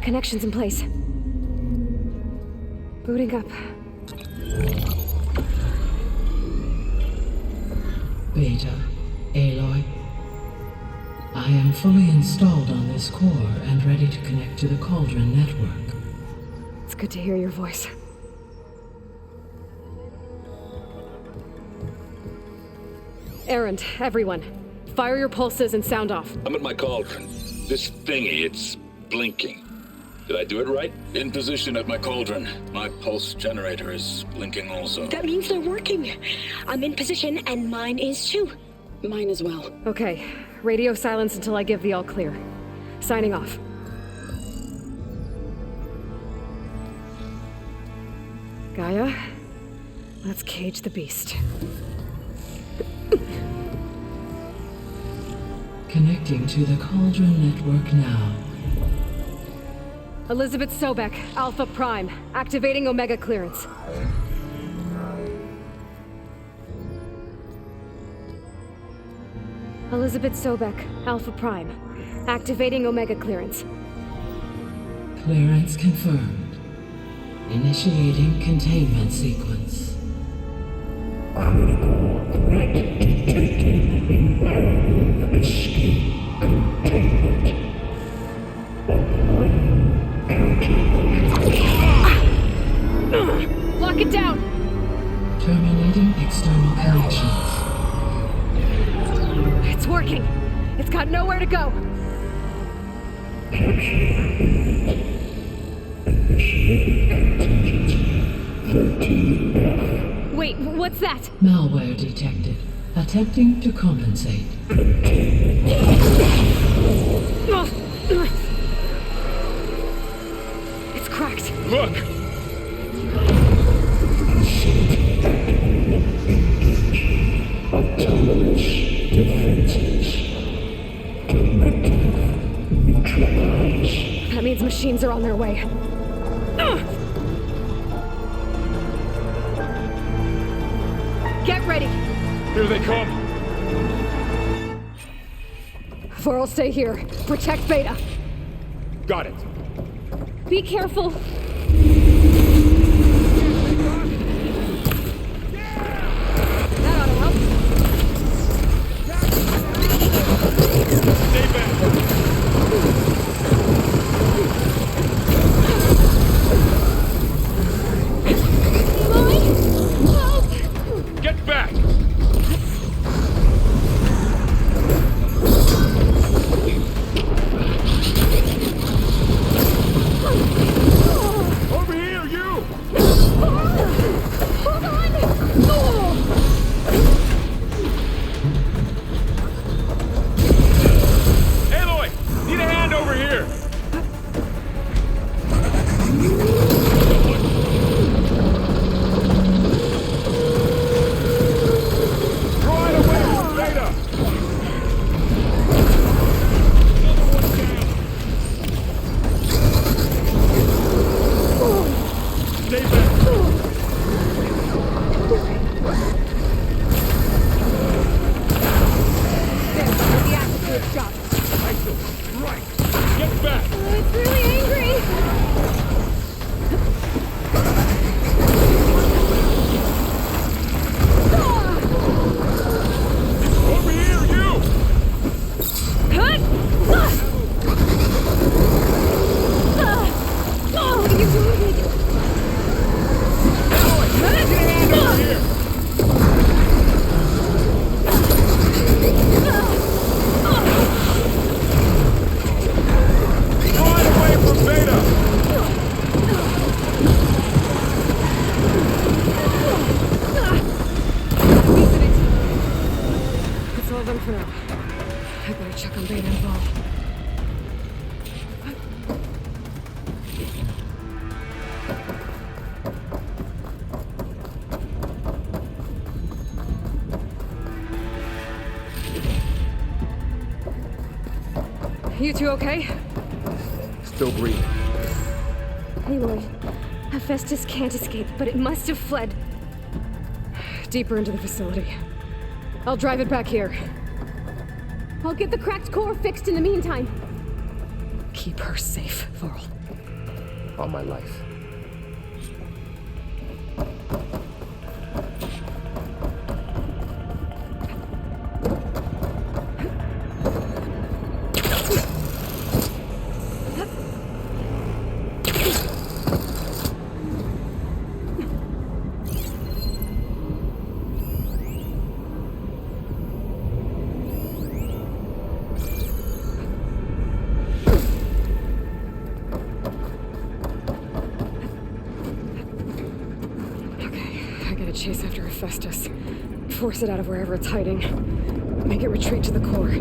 Connections in place. Booting up. Beta, Aloy. I am fully installed on this core and ready to connect to the Cauldron network. It's good to hear your voice. Errand, everyone. Fire your pulses and sound off. I'm at my Cauldron. This thingy, it's blinking. Did I do it right? In position at my Cauldron. My pulse generator is blinking also. That means they're working. I'm in position and mine is too. Mine as well. Okay. Radio silence until I give the all clear. Signing off. Gaia, let's cage the beast. Connecting to the Cauldron network now. Elizabeth Sobek, Alpha Prime, activating Omega clearance. Elizabeth Sobek, Alpha Prime, activating Omega clearance. Clearance confirmed. Initiating containment sequence. Critical threat detected. Environment escape containment. Lock it down! Terminating external connections. It's working. It's got nowhere to go. Wait, what's that? Malware detected. Attempting to compensate. It's cracked. Look! Autonomous defenses. Directive neutralized. That means machines are on their way. Get ready. Here they come! Vorl, stay here. Protect Beta. Got it. Be careful. That ought to help. Stay back! Get back! Over here, you! Hold on! Aloy! Need a hand over here! Right away from Beta! Another one down! Stay back! The attitude shot. Right! Get back! It's really angry. Over here, you! You wounded. Aloy! Get a hand over here! Right away from Beta! That's all of them for now. I better check on Beta and Vol. You two okay? Still breathing. Aloy, Hephaestus can't escape, but it must have fled deeper into the facility. I'll drive it back here. I'll get the cracked core fixed in the meantime. Keep her safe, Vorl. all my life. Chase after Hephaestus. Force it out of wherever it's hiding. Make it retreat to the core.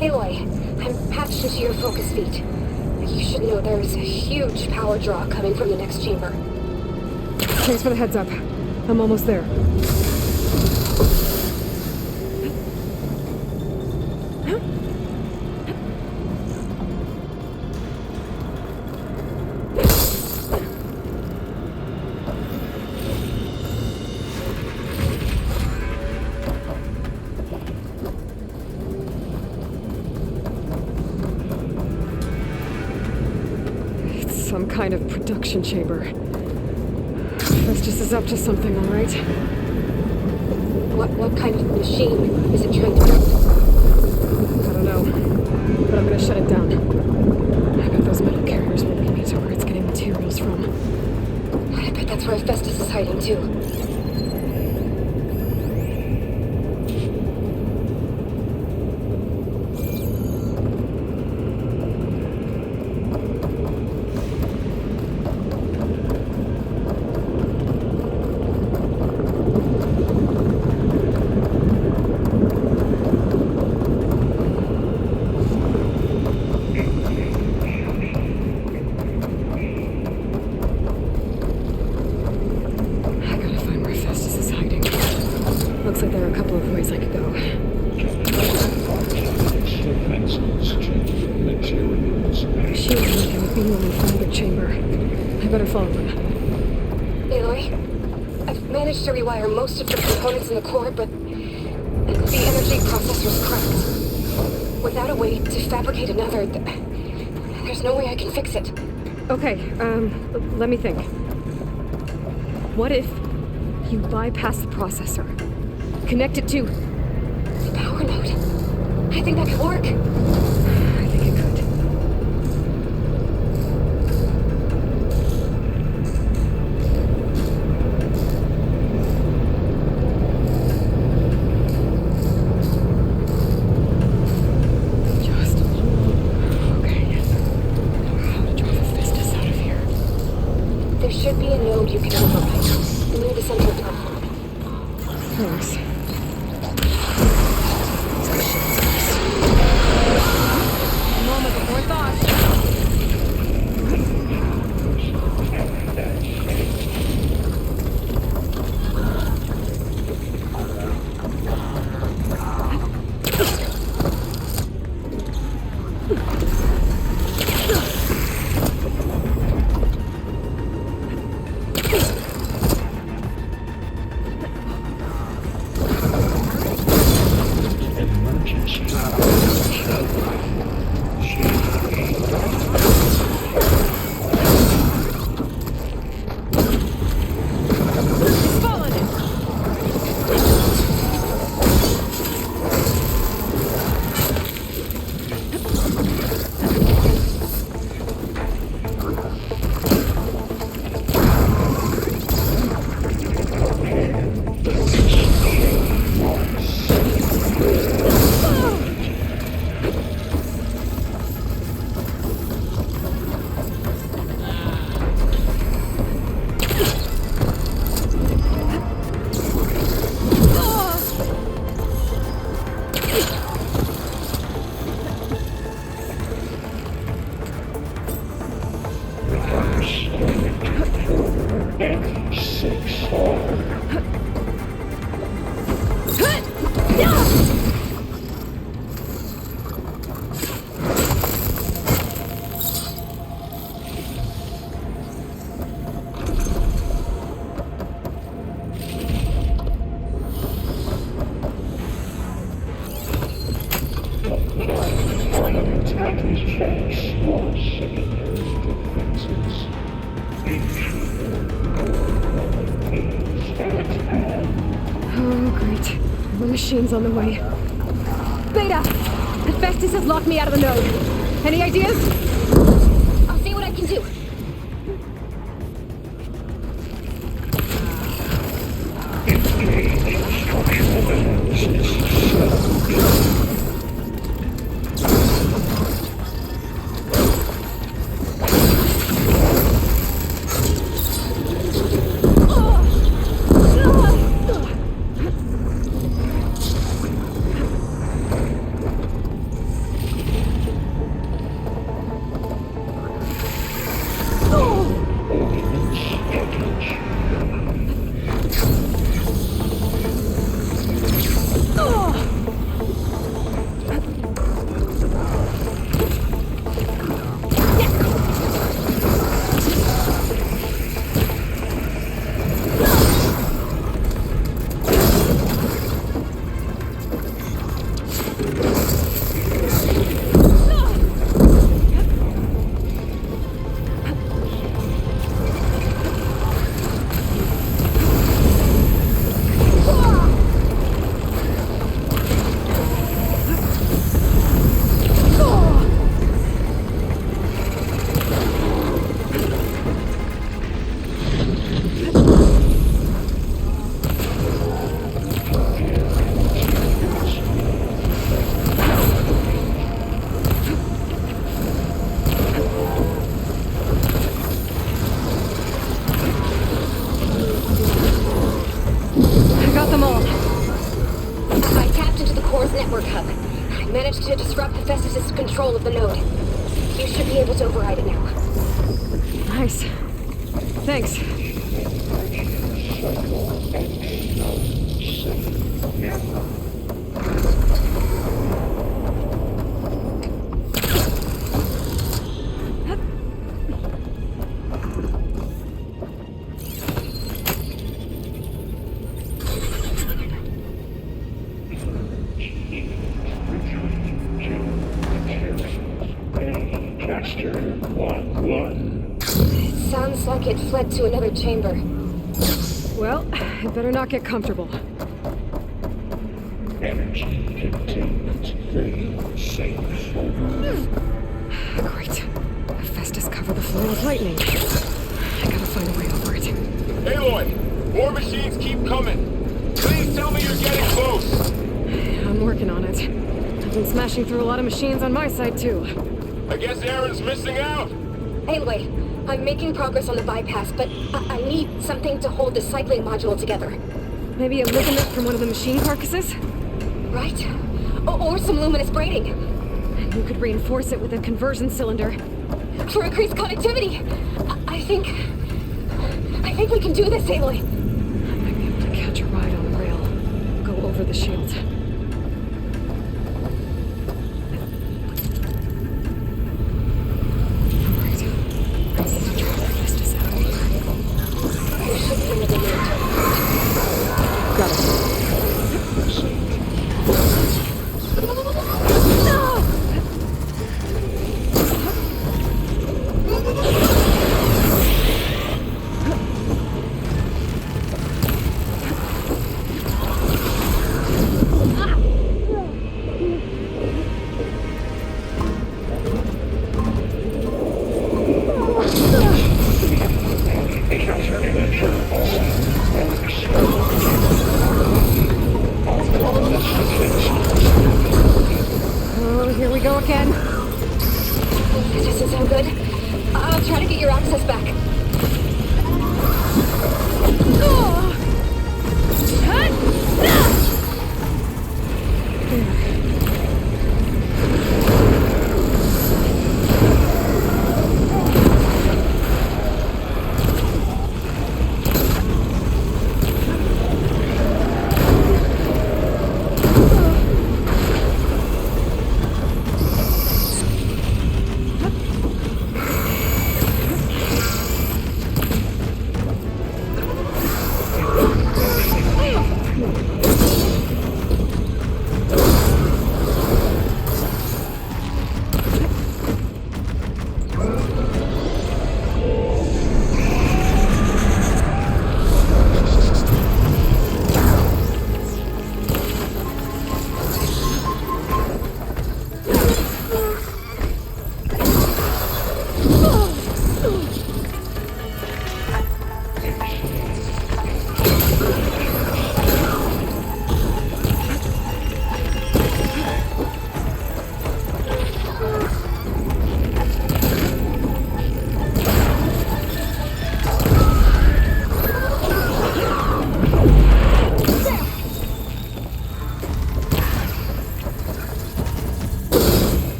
Aloy, I'm patched into your focus feed. You should know there's a huge power draw coming from the next chamber. Thanks for the heads up. I'm almost there. Some kind of production chamber. Hephaestus is up to something, all right? What kind of machine is it trying to build? I don't know, but I'm gonna shut it down. I bet those metal carriers will lead me to where it's getting materials from. I bet that's where Hephaestus is hiding, too. Looks like there are a couple of ways I could go. She was beaming from another chamber. I better follow them. Aloy, I've managed to rewire most of the components in the core, but the energy processor's cracked. Without a way to fabricate another, there's no way I can fix it. Okay, let me think. What if you bypass the processor? Connect it to The power node. I think that could work. I think it could. Just okay. How to drive Hephaestus out of here? There should be a node you can override near the central platform. Thanks. Moment before thought. infects or secondary defenses. Oh, great. The machine's on the way. Beta! Hephaestus has locked me out of the node. Any ideas? I'll see what I can do. To disrupt Hephaestus' control of the node. You should be able to override it now. Nice. Thanks. Sounds like it fled to another chamber. Well, it better not get comfortable. Energy containment failed safe. Great. Hephaestus covered the floor with lightning. I gotta find a way over it. Aloy! More machines keep coming! Please tell me you're getting close! I'm working on it. I've been smashing through a lot of machines on my side, too. I guess Aaron's missing out! Anyway, I'm making progress on the bypass, but I need something to hold the cycling module together. Maybe a ligament from one of the machine carcasses? Right? Or some luminous braiding. And you could reinforce it with a conversion cylinder. For increased connectivity! I think we can do this, Aloy. I might be able to catch a ride on the rail. Go over the shield.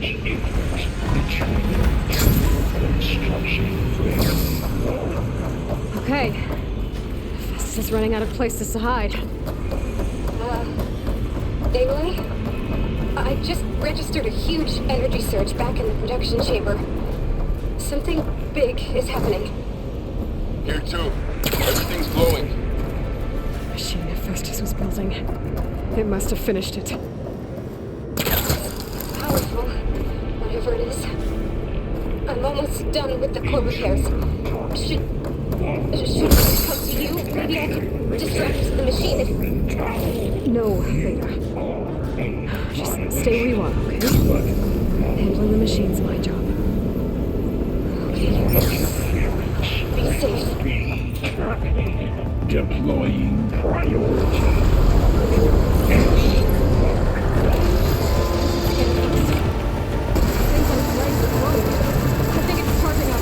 infects between construction failure. Okay. Hephaestus is running out of places to hide. Aloy? I just registered a huge energy surge back in the production chamber. Something big is happening. Here too. Everything's glowing. The machine Hephaestus was building. It must have finished it. Powerful, whatever it is. I'm almost done with the core repairs. Should it come to you? Maybe I could distract the machine if... No, Beta. Just stay where you are, okay? Handling the machine's my job. Be safe. Deploying priority. Things on its right are glowing. I think it's charging up.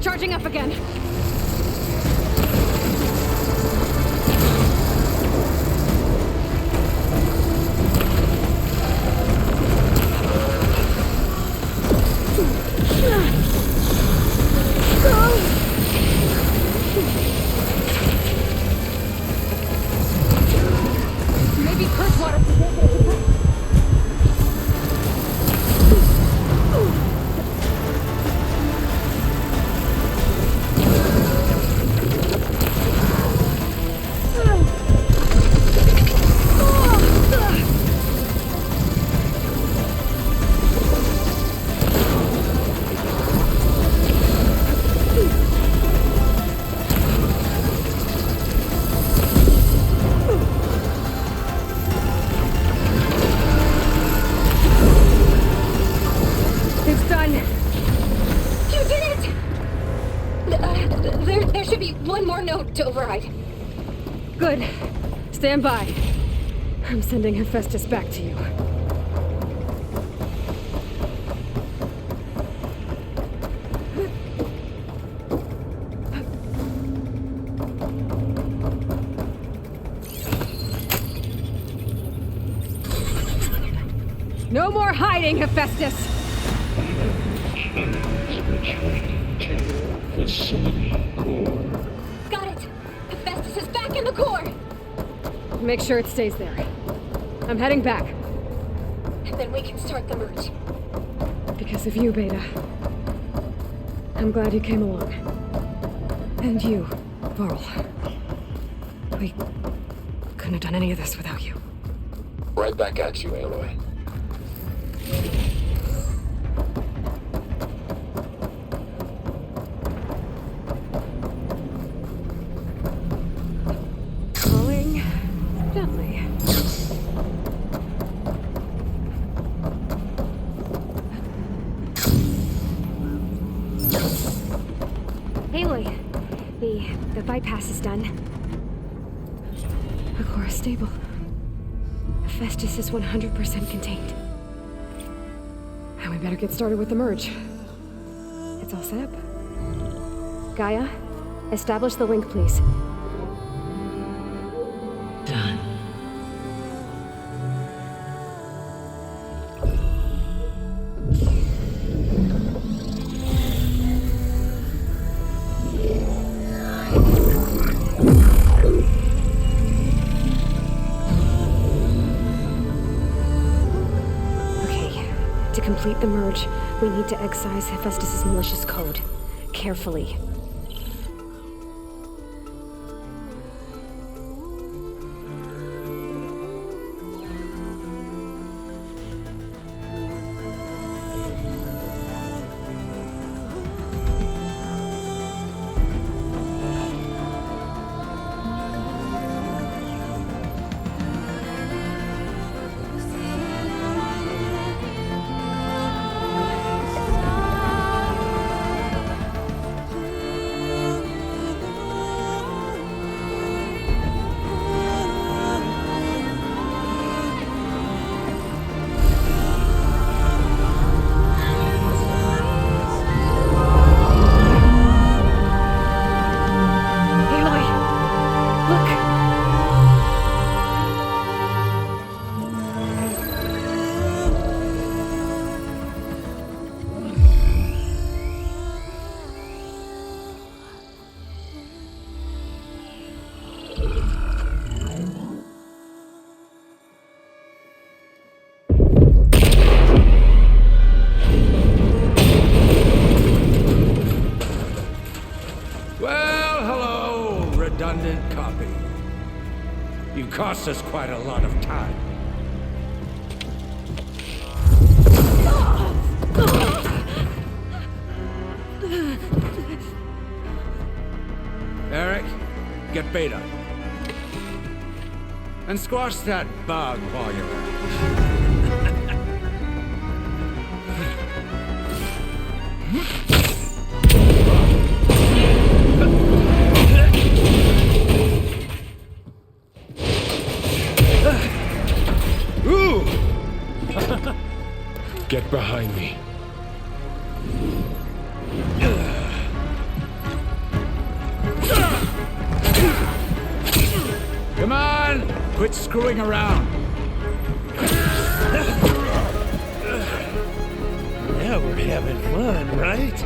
Charging up again. Maybe curse water. There should be one more node to override. Good. Stand by. I'm sending Hephaestus back to you. No more hiding, Hephaestus! Facility core. Got it! Hephaestus is back in the core! Make sure it stays there. I'm heading back. And then we can start the merge. Because of you, Beta. I'm glad you came along. And you, Varl. We couldn't have done any of this without you. Right back at you, Aloy. Falling gently. Aloy, the bypass is done. The core is stable. Hephaestus is 100% contained. And we better get started with the merge. It's all set up. Gaia, establish the link, please. Done. To complete the merge, we need to excise Hephaestus' malicious code. Carefully. Redundant copy. You cost us quite a lot of time. Eric, get Beta. And squash that bug while you're at Ooh! Get behind me. Come on! Quit screwing around. Now we're having fun, right?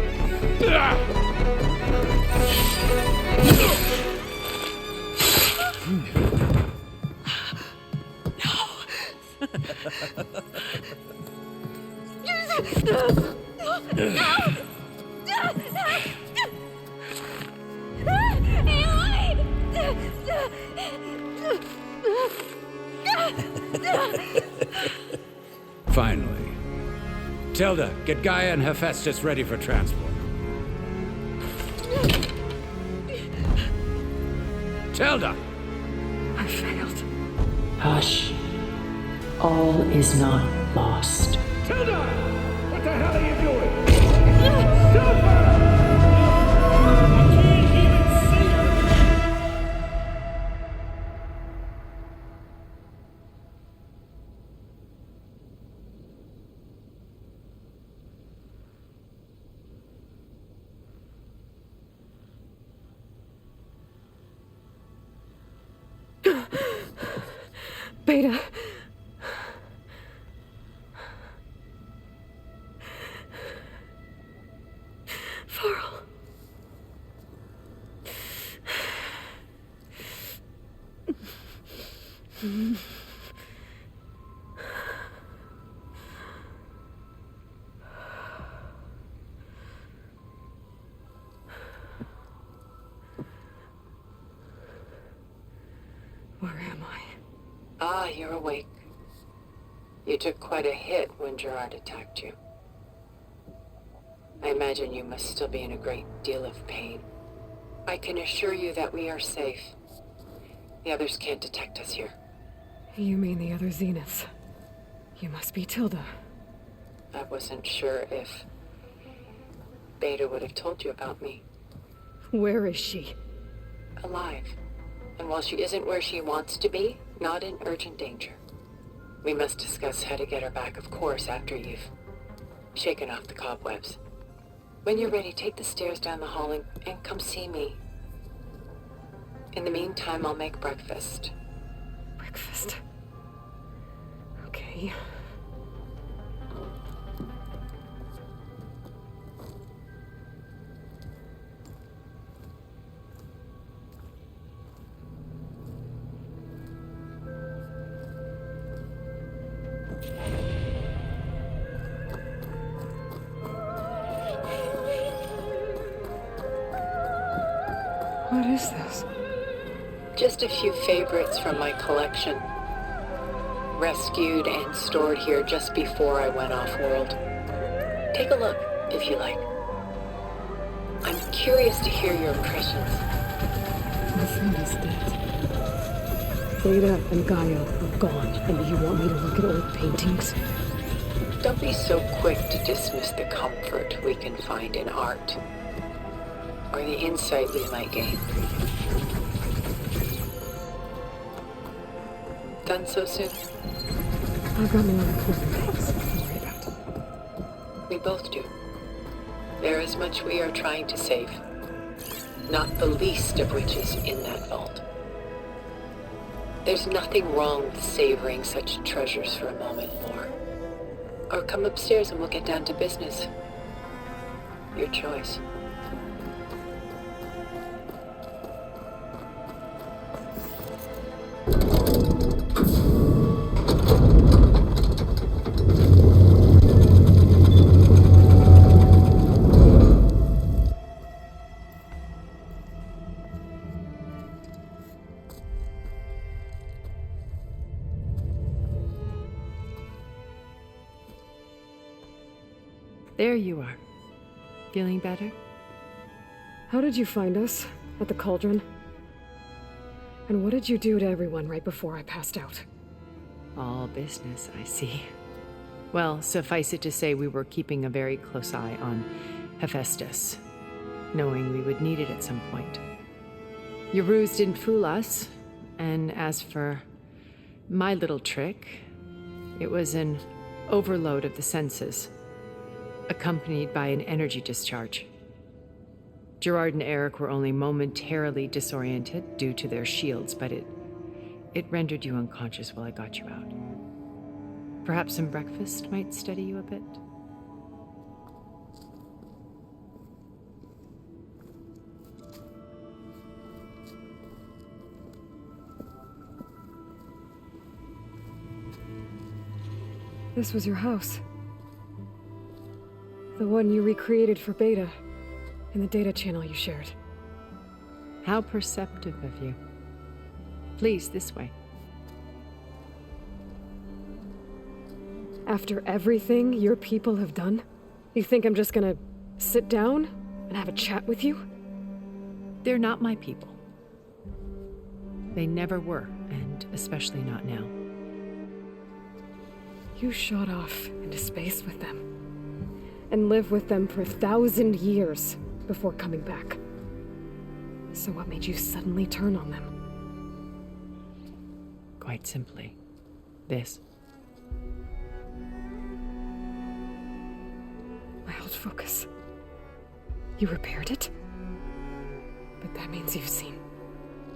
Finally. Tilda, get Gaia and Hephaestus ready for transport. Tilda! I failed. Hush. All is not lost. Tilda! What the hell are you doing? Stop her! I can't even see her! Beta. Varl. Where am I? Ah, you're awake. You took quite a hit when Gerard attacked you. I imagine you must still be in a great deal of pain. I can assure you that we are safe. The others can't detect us here. You mean the other Zeniths? You must be Tilda. I wasn't sure if... Beta would have told you about me. Where is she? Alive. And while she isn't where she wants to be, not in urgent danger. We must discuss how to get her back, of course, after you've shaken off the cobwebs. When you're ready, take the stairs down the hall and come see me. In the meantime, I'll make breakfast. Breakfast. Okay. What is this? Just a few favorites from my collection. Rescued and stored here just before I went off-world. Take a look, if you like. I'm curious to hear your impressions. My friend is dead. Beta and Gaia are gone, and you want me to look at old paintings? Don't be so quick to dismiss the comfort we can find in art. Or the insight we might gain. Done so soon? I've got more important things to worry about. We both do. There is much we are trying to save. Not the least of which is in that vault. There's nothing wrong with savoring such treasures for a moment more. Or come upstairs and we'll get down to business. Your choice. There you are. Feeling better? How did you find us? At the Cauldron? And what did you do to everyone right before I passed out? All business, I see. Well, suffice it to say we were keeping a very close eye on Hephaestus, knowing we would need it at some point. Your ruse didn't fool us, and as for my little trick, it was an overload of the senses, accompanied by an energy discharge. Gerard and Eric were only momentarily disoriented due to their shields, but it rendered you unconscious while I got you out. Perhaps some breakfast might steady you a bit? This was your house. The one you recreated for Beta, in the data channel you shared. How perceptive of you. Please, this way. After everything your people have done, you think I'm just gonna sit down and have a chat with you? They're not my people. They never were, and especially not now. You shot off into space with them, and lived with them for 1,000 years before coming back. So what made you suddenly turn on them? Quite simply, this. My old focus. You repaired it? But that means you've seen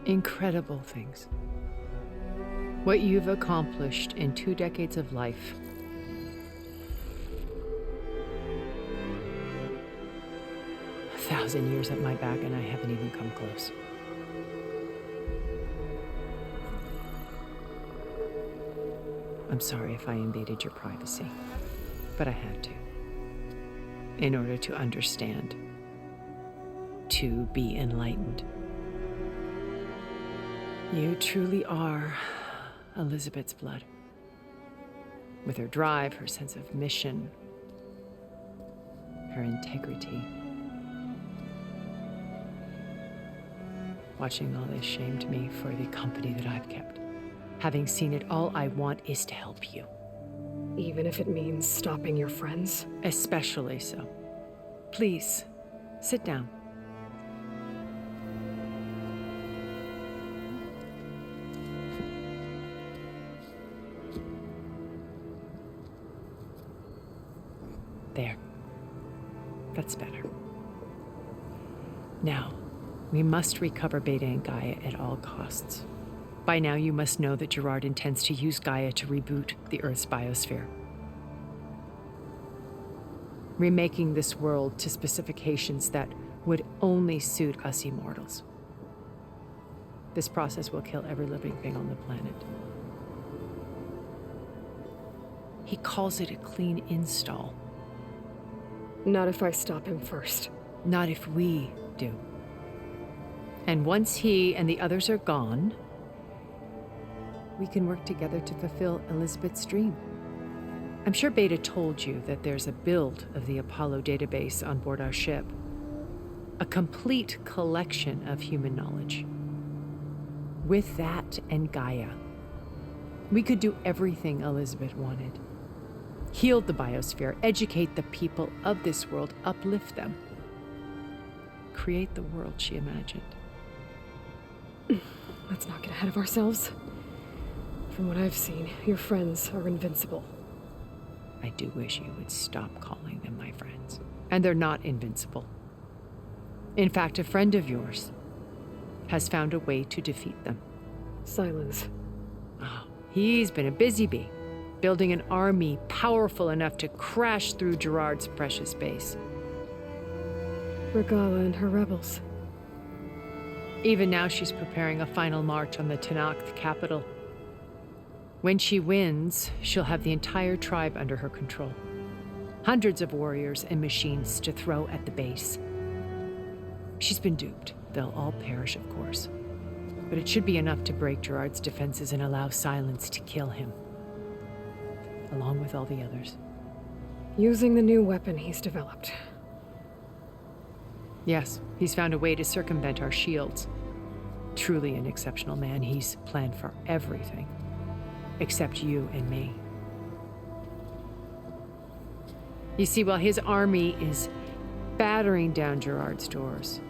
incredible things. What you've accomplished in 2 decades of life. A 1,000 years at my back and I haven't even come close. I'm sorry if I invaded your privacy, but I had to. In order to understand. To be enlightened. You truly are Elizabeth's blood. With her drive, her sense of mission, her integrity. Watching all this shamed me for the company that I've kept. Having seen it, all I want is to help you. Even if it means stopping your friends? Especially so. Please, Sit down. There. That's better. Now, we must recover Beta and Gaia at all costs. By now, you must know that Gerard intends to use Gaia to reboot the Earth's biosphere, remaking this world to specifications that would only suit us immortals. This process will kill every living thing on the planet. He calls it a clean install. Not if I stop him first. Not if we do. And once he and the others are gone, we can work together to fulfill Elizabeth's dream. I'm sure Beta told you that there's a build of the Apollo database on board our ship. A complete collection of human knowledge. With that and Gaia, we could do everything Elizabeth wanted. Heal the biosphere, educate the people of this world, uplift them. Create the world she imagined. Let's not get ahead of ourselves. From what I've seen, your friends are invincible. I do wish you would stop calling them my friends. And they're not invincible. In fact, a friend of yours has found a way to defeat them. Silence. Oh, he's been a busy bee, building an army powerful enough to crash through Gerard's precious base. Regala and her rebels. Even now, she's preparing a final march on the Tenakth capital. When she wins, she'll have the entire tribe under her control. Hundreds of warriors and machines to throw at the base. She's been duped. They'll all perish, of course. But it should be enough to break Gerard's defenses and allow Silence to kill him. Along with all the others. Using the new weapon he's developed. Yes, he's found a way to circumvent our shields. Truly an exceptional man. He's planned for everything. Except you and me. You see, while his army is battering down Gerard's doors,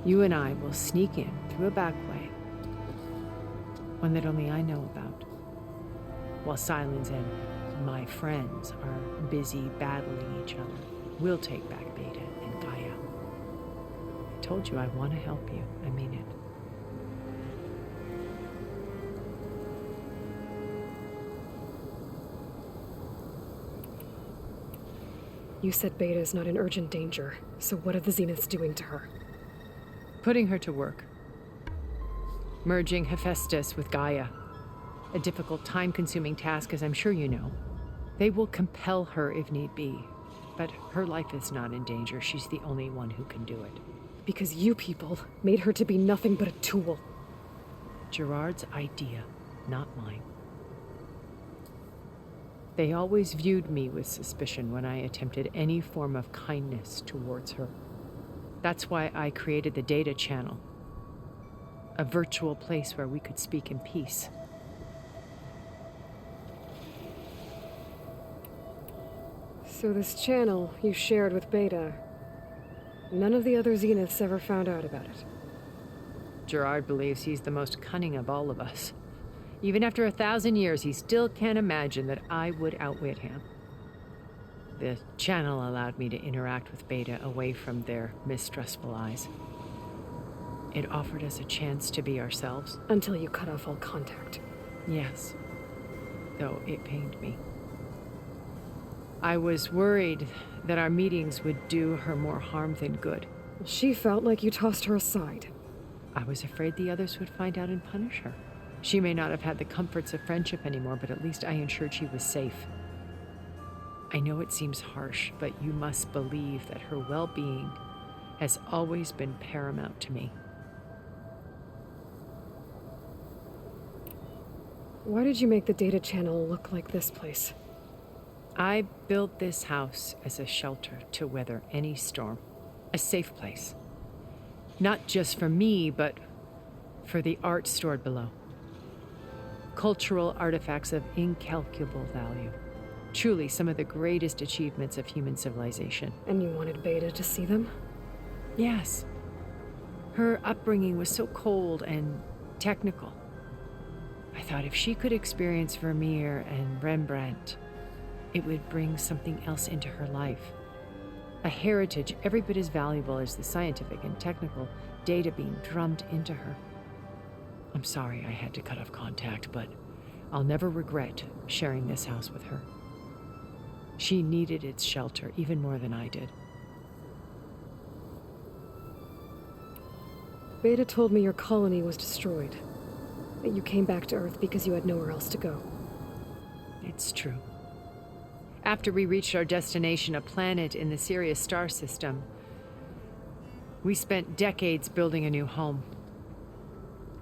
you and I will sneak in through a back way. One that only I know about. While Silence and my friends are busy battling each other, we'll take back Beta and Gaia. I told you I want to help you. I mean it. You said Beta is not in urgent danger, so what are the Zeniths doing to her? Putting her to work. Merging Hephaestus with Gaia. A difficult, time-consuming task, as I'm sure you know. They will compel her if need be, but her life is not in danger. She's the only one who can do it. Because you people made her to be nothing but a tool. Gerard's idea, not mine. They always viewed me with suspicion when I attempted any form of kindness towards her. That's why I created the data channel. A virtual place where we could speak in peace. So this channel you shared with Beta, none of the other Zeniths ever found out about it. Gerard believes he's the most cunning of all of us. Even after 1,000 years, he still can't imagine that I would outwit him. The channel allowed me to interact with Beta away from their mistrustful eyes. It offered us a chance to be ourselves. Until you cut off all contact. Yes, though it pained me. I was worried that our meetings would do her more harm than good. She felt like you tossed her aside. I was afraid the others would find out and punish her. She may not have had the comforts of friendship anymore, but at least I ensured she was safe. I know it seems harsh, but you must believe that her well-being has always been paramount to me. Why did you make the data channel look like this place? I built this house as a shelter to weather any storm. A safe place. Not just for me, but for the art stored below. Cultural artifacts of incalculable value. Truly some of the greatest achievements of human civilization. And you wanted Beta to see them? Yes. Her upbringing was so cold and technical. I thought if she could experience Vermeer and Rembrandt, it would bring something else into her life. A heritage every bit as valuable as the scientific and technical data being drummed into her. I'm sorry I had to cut off contact, but I'll never regret sharing this house with her. She needed its shelter even more than I did. Beta told me your colony was destroyed. That you came back to Earth because you had nowhere else to go. It's true. After we reached our destination, a planet in the Sirius star system, we spent decades building a new home.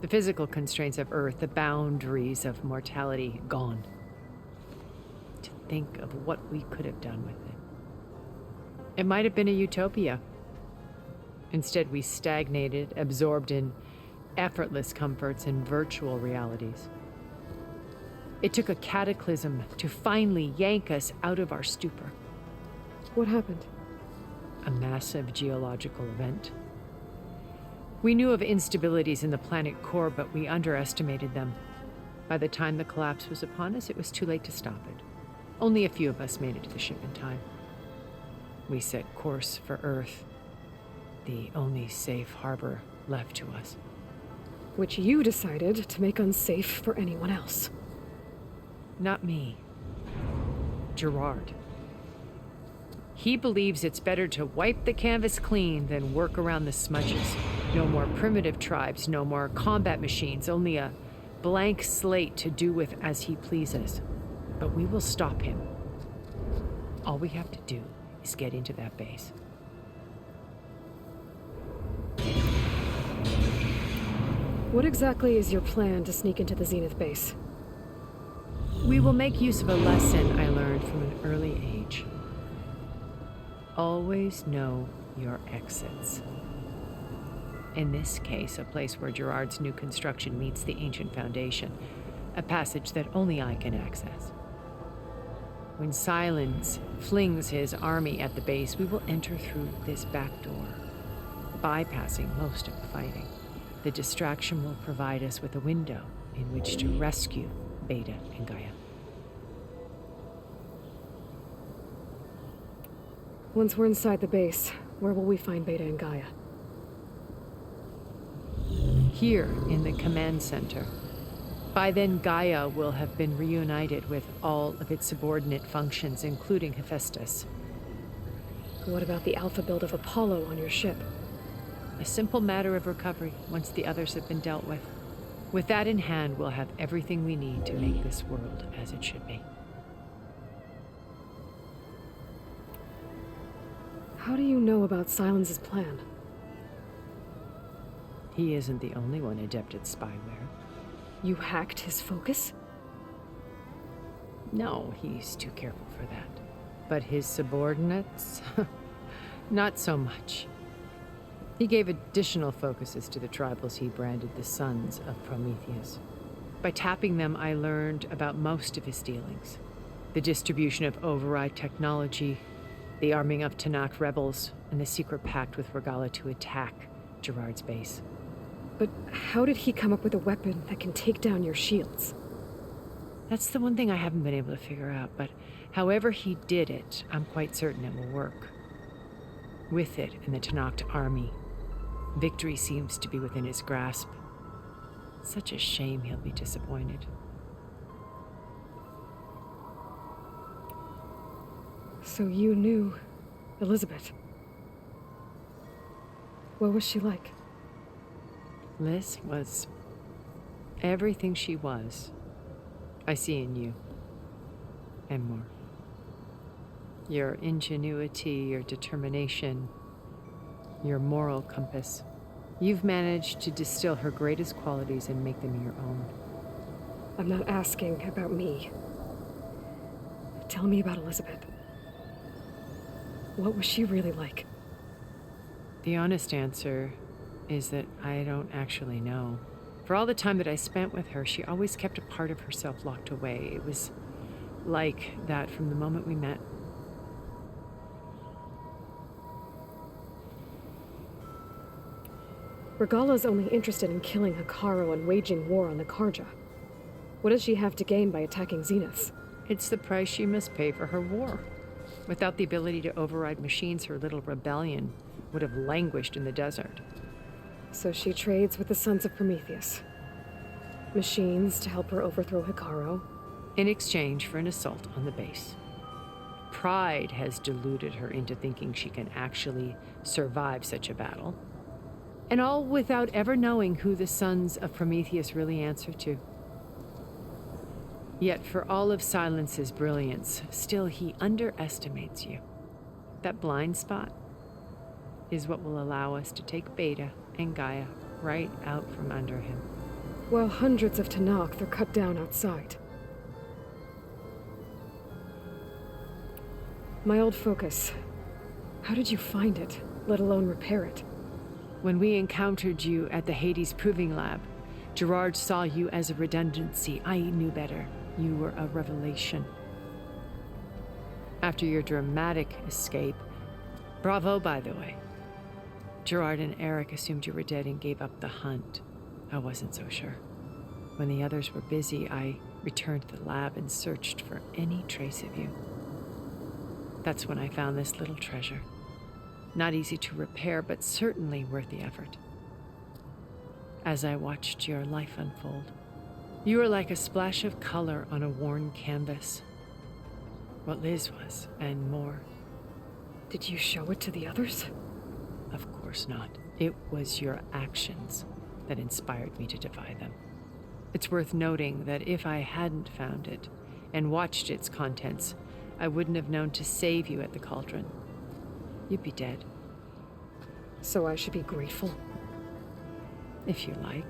The physical constraints of Earth, the boundaries of mortality, gone. To think of what we could have done with it. It might have been a utopia. Instead, we stagnated, absorbed in effortless comforts and virtual realities. It took a cataclysm to finally yank us out of our stupor. What happened? A massive geological event. We knew of instabilities in the planet core, but we underestimated them. By the time the collapse was upon us, it was too late to stop it. Only a few of us made it to the ship in time. We set course for Earth, the only safe harbor left to us. Which you decided to make unsafe for anyone else. Not me. Gerard. He believes it's better to wipe the canvas clean than work around the smudges. No more primitive tribes, no more combat machines, only a blank slate to do with as he pleases. But we will stop him. All we have to do is get into that base. What exactly is your plan to sneak into the Zenith base? We will make use of a lesson I learned from an early age. Always know your exits. In this case, a place where Gerard's new construction meets the ancient foundation, a passage that only I can access. When Silence flings his army at the base, we will enter through this back door, bypassing most of the fighting. The distraction will provide us with a window in which to rescue Beta and Gaia. Once we're inside the base, where will we find Beta and Gaia? Here in the command center. By then, Gaia will have been reunited with all of its subordinate functions, including Hephaestus. What about the alpha build of Apollo on your ship? A simple matter of recovery once the others have been dealt with. With that in hand, we'll have everything we need to make this world as it should be. How do you know about Silence's plan? He isn't the only one adept at spyware. You hacked his focus? No, he's too careful for that. But his subordinates? Not so much. He gave additional focuses to the tribals he branded the Sons of Prometheus. By tapping them, I learned about most of his dealings. The distribution of override technology, the arming of Tanakh rebels, and the secret pact with Regala to attack Gerard's base. But how did he come up with a weapon that can take down your shields? That's the one thing I haven't been able to figure out, but however he did it, I'm quite certain it will work. With it and the Tanakh army, victory seems to be within his grasp. Such a shame he'll be disappointed. So you knew Elizabeth. What was she like? Liz was everything she was. I see in you. And more. Your ingenuity, your determination, your moral compass. You've managed to distill her greatest qualities and make them your own. I'm not asking about me. Tell me about Elizabeth. What was she really like? The honest answer is that I don't actually know. For all the time that I spent with her, she always kept a part of herself locked away. It was like that from the moment we met. Regala's only interested in killing Hekarro and waging war on the Karja. What does she have to gain by attacking Zeniths? It's the price she must pay for her war. Without the ability to override machines, her little rebellion would have languished in the desert. So she trades with the Sons of Prometheus. Machines to help her overthrow Hekarro. In exchange for an assault on the base. Pride has deluded her into thinking she can actually survive such a battle. And all without ever knowing who the Sons of Prometheus really answer to. Yet for all of Silence's brilliance, still he underestimates you. That blind spot is what will allow us to take Beta and Gaia right out from under him. While hundreds of Tenakth are cut down outside. My old focus. How did you find it, let alone repair it? When we encountered you at the Hades Proving Lab, Gerard saw you as a redundancy. I knew better. You were a revelation. After your dramatic escape, bravo, by the way. Gerard and Eric assumed you were dead and gave up the hunt. I wasn't so sure. When the others were busy, I returned to the lab and searched for any trace of you. That's when I found this little treasure. Not easy to repair, but certainly worth the effort. As I watched your life unfold, you were like a splash of color on a worn canvas. What Liz was, and more. Did you show it to the others? Of course not. It was your actions that inspired me to defy them. It's worth noting that if I hadn't found it and watched its contents, I wouldn't have known to save you at the Cauldron. You'd be dead. So I should be grateful? If you like.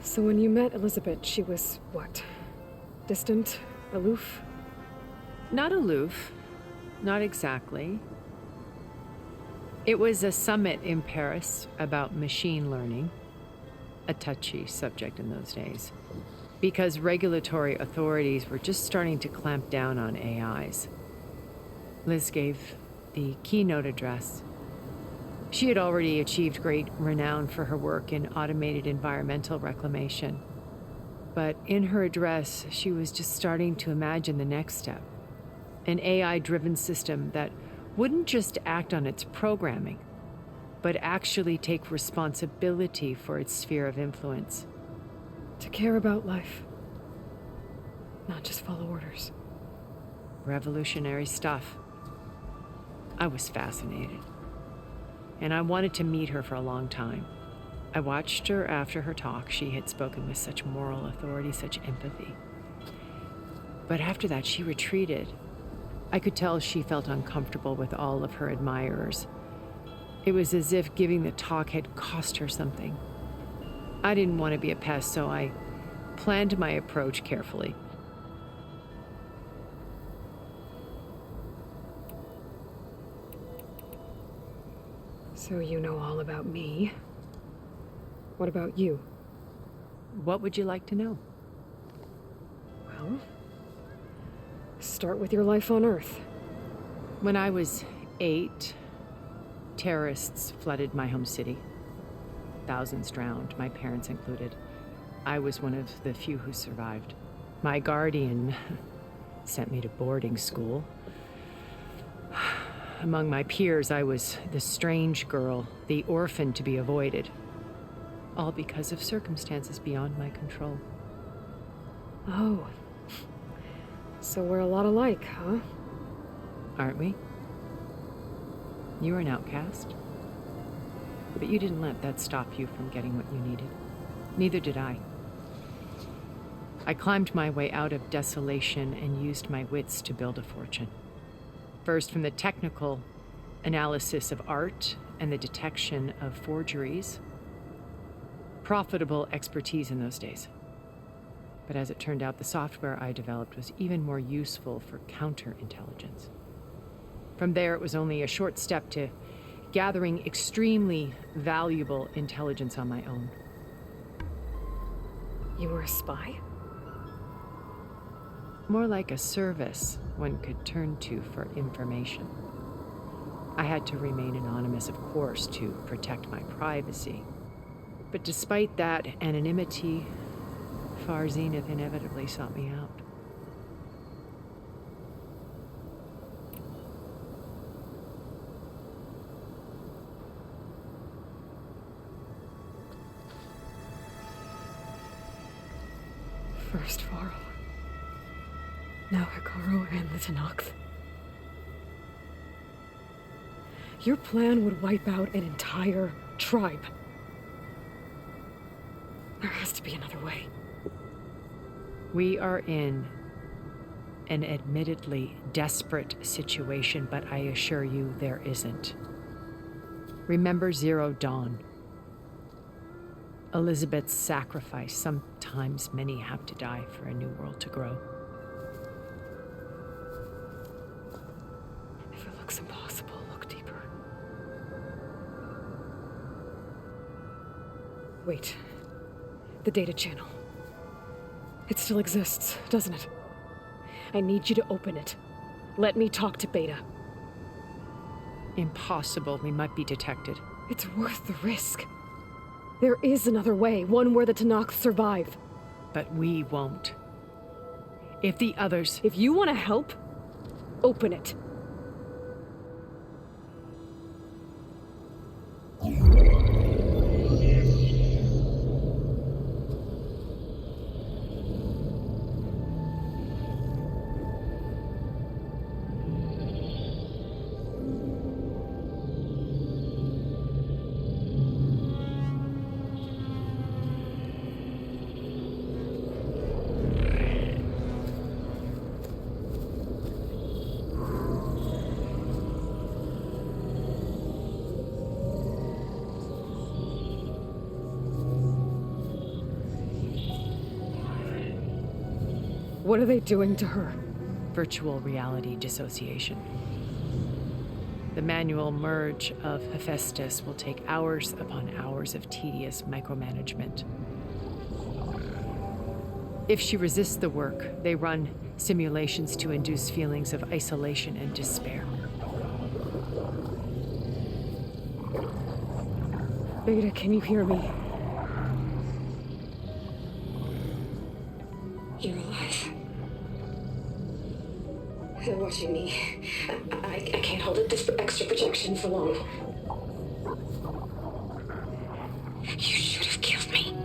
So when you met Elizabeth, she was what? Distant? Aloof? Not aloof. Not exactly. It was a summit in Paris about machine learning. A touchy subject in those days. Because regulatory authorities were just starting to clamp down on AIs. Liz gave the keynote address. She had already achieved great renown for her work in automated environmental reclamation. But in her address, she was just starting to imagine the next step. An AI-driven system that wouldn't just act on its programming, but actually take responsibility for its sphere of influence. To care about life. Not just follow orders. Revolutionary stuff. I was fascinated. And I wanted to meet her for a long time. I watched her after her talk. She had spoken with such moral authority, such empathy. But after that, she retreated. I could tell she felt uncomfortable with all of her admirers. It was as if giving the talk had cost her something. I didn't want to be a pest, so I planned my approach carefully. So you know all about me. What about you? What would you like to know? Well, start with your life on Earth. When I was 8, terrorists flooded my home city. Thousands drowned, my parents included. I was one of the few who survived. My guardian sent me to boarding school. Among my peers, I was the strange girl, the orphan to be avoided. All because of circumstances beyond my control. Oh. So we're a lot alike, huh? Aren't we? You were an outcast. But you didn't let that stop you from getting what you needed. Neither did I. I climbed my way out of desolation and used my wits to build a fortune. First, from the technical analysis of art and the detection of forgeries. Profitable expertise in those days. But as it turned out, the software I developed was even more useful for counterintelligence. From there, it was only a short step to gathering extremely valuable intelligence on my own. You were a spy? More like a service one could turn to for information. I had to remain anonymous, of course, to protect my privacy. But despite that anonymity, Far Zenith inevitably sought me out. First Varl. Now Hikaru and the Tenakth. Your plan would wipe out an entire tribe. There has to be another way. We are in an admittedly desperate situation, but I assure you there isn't. Remember Zero Dawn. Elizabeth's sacrifice. Sometimes many have to die for a new world to grow. If it looks impossible, look deeper. Wait. The data channel. It still exists, doesn't it? I need you to open it. Let me talk to Beta. Impossible. We might be detected. It's worth the risk. There is another way, one where the Tenakth survive. But we won't. If the others... If you want to help, open it. What are they doing to her? Virtual reality dissociation. The manual merge of Hephaestus will take hours upon hours of tedious micromanagement. If she resists the work, they run simulations to induce feelings of isolation and despair. Beta, can you hear me? You're alive. They're watching me. I can't hold it this extra projection for long. You should have killed me.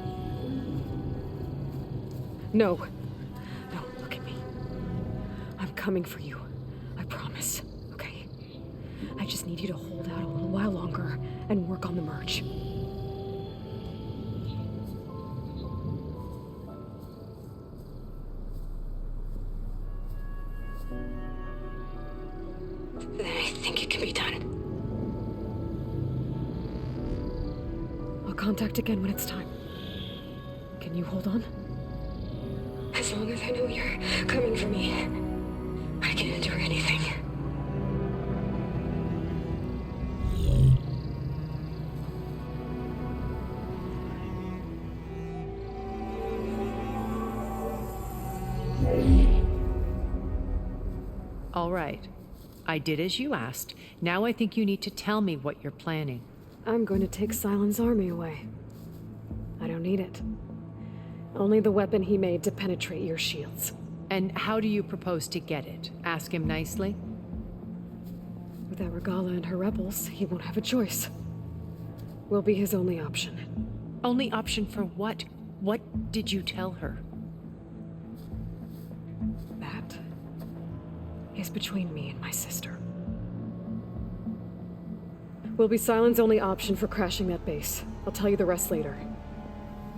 No. No, look at me. I'm coming for you. I promise, okay? I just need you to hold out a little while longer and work on the merge. Then I think it can be done. I'll contact again when it's time. Can you hold on? As long as I know you're coming for me, I can endure anything. All right. I did as you asked. Now I think you need to tell me what you're planning. I'm going to take Silent's army away. I don't need it. Only the weapon he made to penetrate your shields. And how do you propose to get it? Ask him nicely? Without Regala and her rebels, he won't have a choice. We'll be his only option. Only option for what? What did you tell her? That is between me and my sister. Will be Silent's only option for crashing that base. I'll tell you the rest later.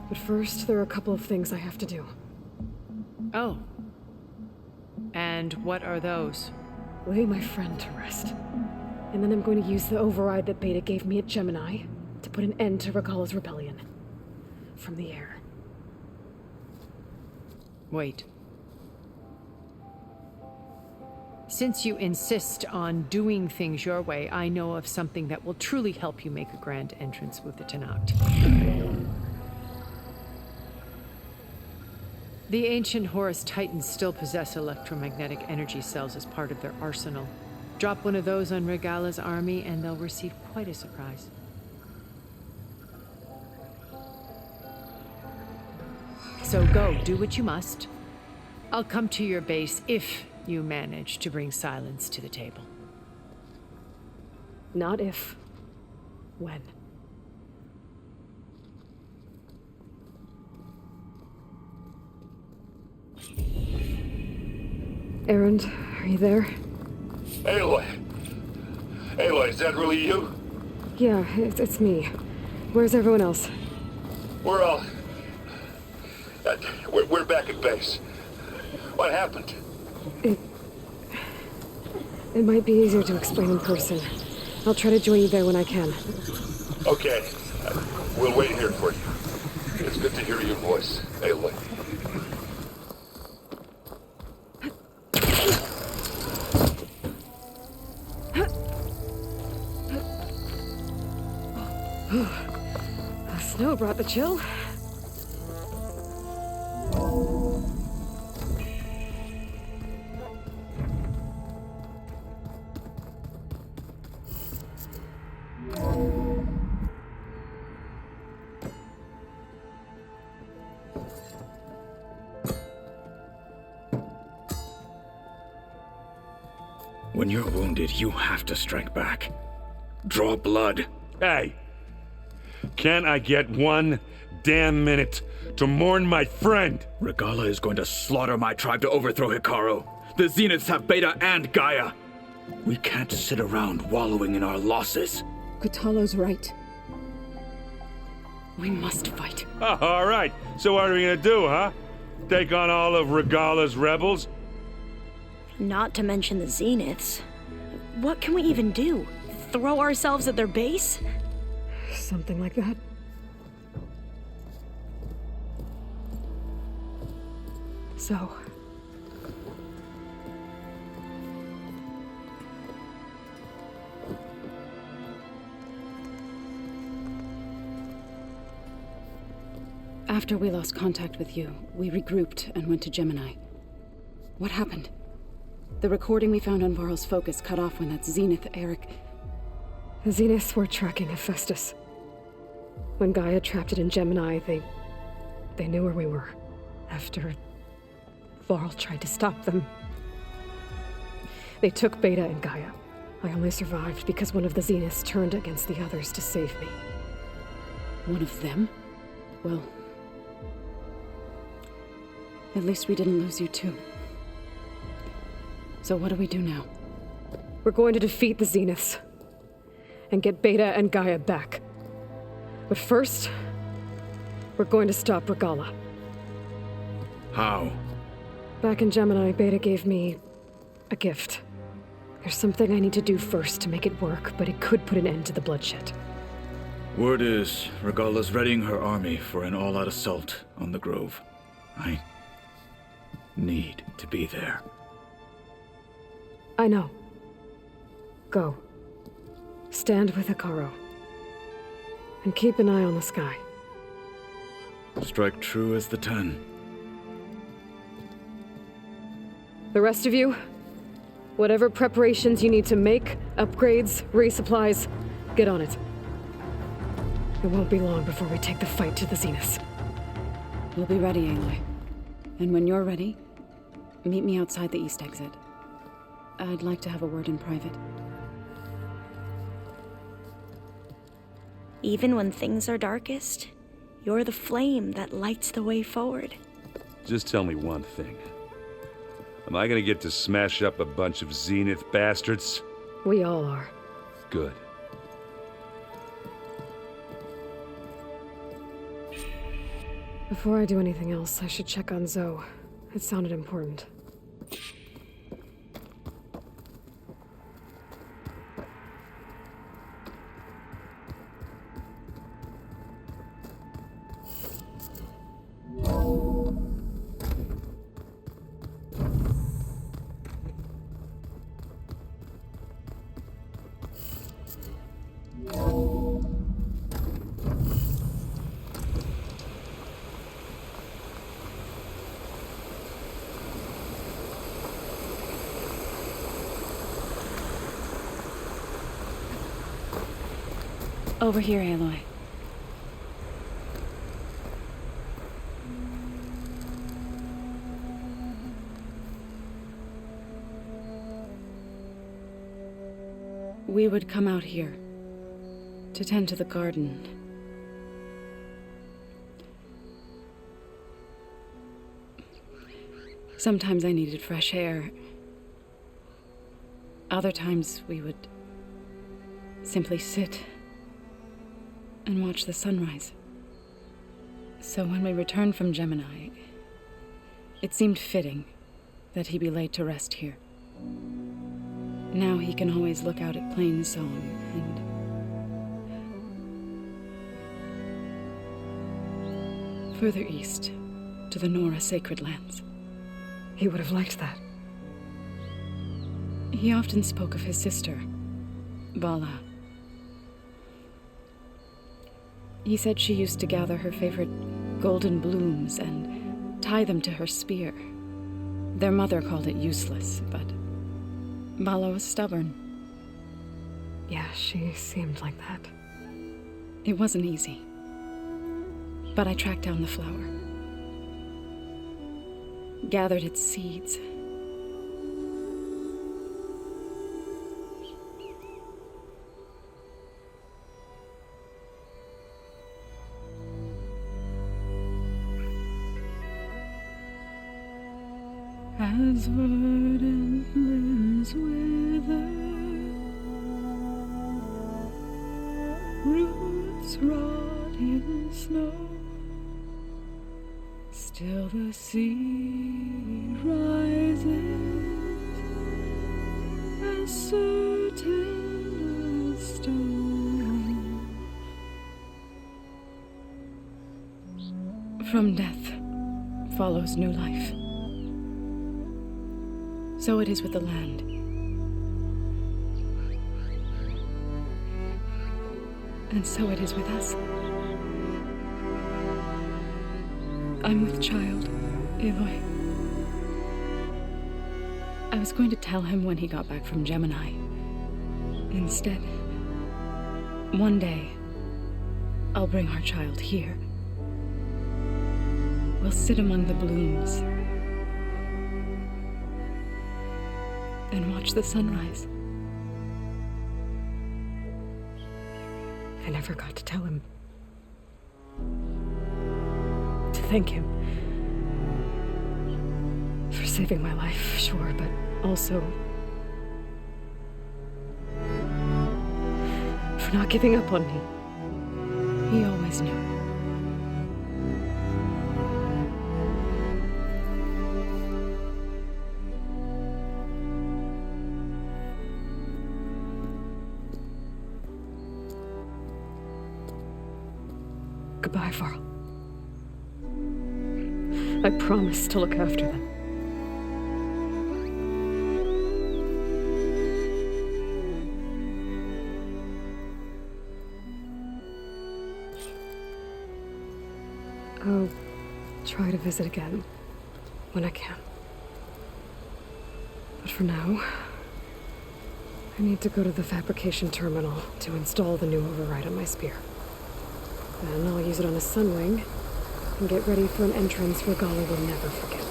But first, there are a couple of things I have to do. Oh. And what are those? Lay my friend to rest. And then I'm going to use the override that Beta gave me at Gemini to put an end to Regala's rebellion. From the air. Wait. Since you insist on doing things your way, I know of something that will truly help you make a grand entrance with the Tenakth. The ancient Horus Titans still possess electromagnetic energy cells as part of their arsenal. Drop one of those on Regala's army and they'll receive quite a surprise. So go, do what you must. I'll come to your base if you manage to bring silence to the table. Not if. When. Errand, are you there? Aloy! Aloy, is that really you? Yeah, it's me. Where's everyone else? We're all... we're back at base. What happened? It might be easier to explain in person. I'll try to join you there when I can. Okay. We'll wait here for you. It's good to hear your voice, Aloy. The snow brought the chill. When you're wounded, you have to strike back. Draw blood. Hey! Can't I get 1 damn minute to mourn my friend? Regala is going to slaughter my tribe to overthrow Hikaru. The Zeniths have Beta and Gaia. We can't sit around wallowing in our losses. Kotallo's right. We must fight. Oh, all right. So what are we gonna do, huh? Take on all of Regala's rebels? Not to mention the Zeniths. What can we even do? Throw ourselves at their base? Something like that. So... After we lost contact with you, we regrouped and went to Gemini. What happened? The recording we found on Varl's focus cut off when that Zenith, Eric... The Zeniths were tracking Hephaestus. When Gaia trapped it in Gemini, they knew where we were. After Varl tried to stop them. They took Beta and Gaia. I only survived because one of the Zeniths turned against the others to save me. One of them? Well... at least we didn't lose you too. So what do we do now? We're going to defeat the Zeniths. And get Beta and Gaia back. But first, we're going to stop Regala. How? Back in Gemini, Beta gave me a gift. There's something I need to do first to make it work, but it could put an end to the bloodshed. Word is, Regala's readying her army for an all-out assault on the Grove. I need to be there. I know. Go. Stand with Hikaru. And keep an eye on the sky. Strike true as the 10. The rest of you, whatever preparations you need to make, upgrades, resupplies, get on it. It won't be long before we take the fight to the Zeniths. We'll be ready, Aloy. And when you're ready, meet me outside the east exit. I'd like to have a word in private. Even when things are darkest, you're the flame that lights the way forward. Just tell me one thing. Am I gonna get to smash up a bunch of Zenith bastards? We all are. Good. Before I do anything else, I should check on Zoe. It sounded important. Over here, Aloy. We would come out here to tend to the garden. Sometimes I needed fresh air. Other times we would simply sit and watch the sunrise. So when we returned from Gemini, it seemed fitting that he be laid to rest here. Now he can always look out at Plainsong and further east to the Nora sacred lands. He would have liked that. He often spoke of his sister, Vala. He said she used to gather her favorite golden blooms and tie them to her spear. Their mother called it useless, but Vala was stubborn. Yeah, she seemed like that. It wasn't easy. But I tracked down the flower. Gathered its seeds. As verdant limbs wither, roots rot in snow, still the sea rises as certain as stone. From death follows new life. So it is with the land. And so it is with us. I'm with child, Aloy. I was going to tell him when he got back from Gemini. Instead, one day, I'll bring our child here. We'll sit among the blooms and watch the sunrise. I never got to tell him. To thank him. For saving my life, sure, but also for not giving up on me. He always knew. Goodbye, Varl. I promise to look after them. I'll try to visit again when I can. But for now, I need to go to the fabrication terminal to install the new override on my spear. Then I'll use it on a sunwing and get ready for an entrance Regala will never forget.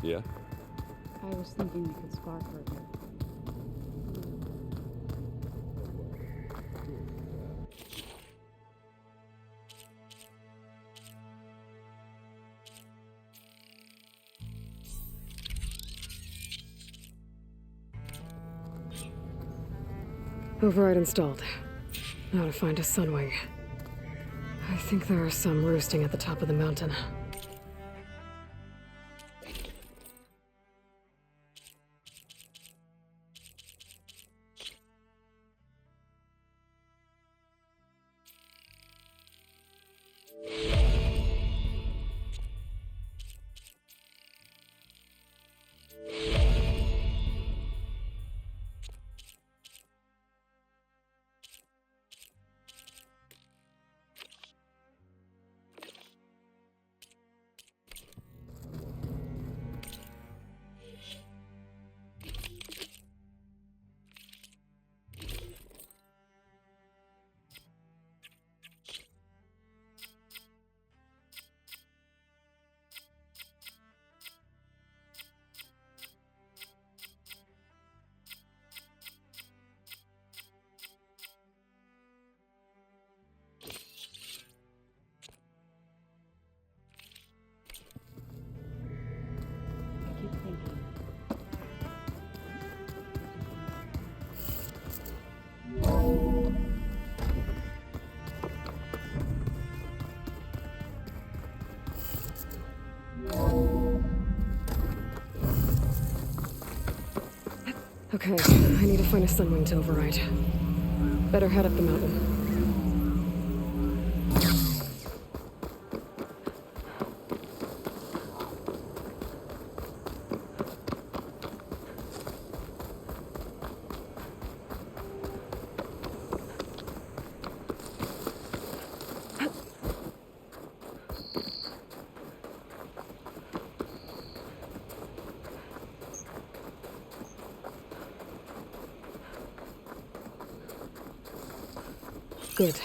Yeah? I was thinking we could spark her a bit. Override installed. Now to find a sunwing. I think there are some roosting at the top of the mountain. Okay, I need to find a sunwing to override. Better head up the mountain. Good.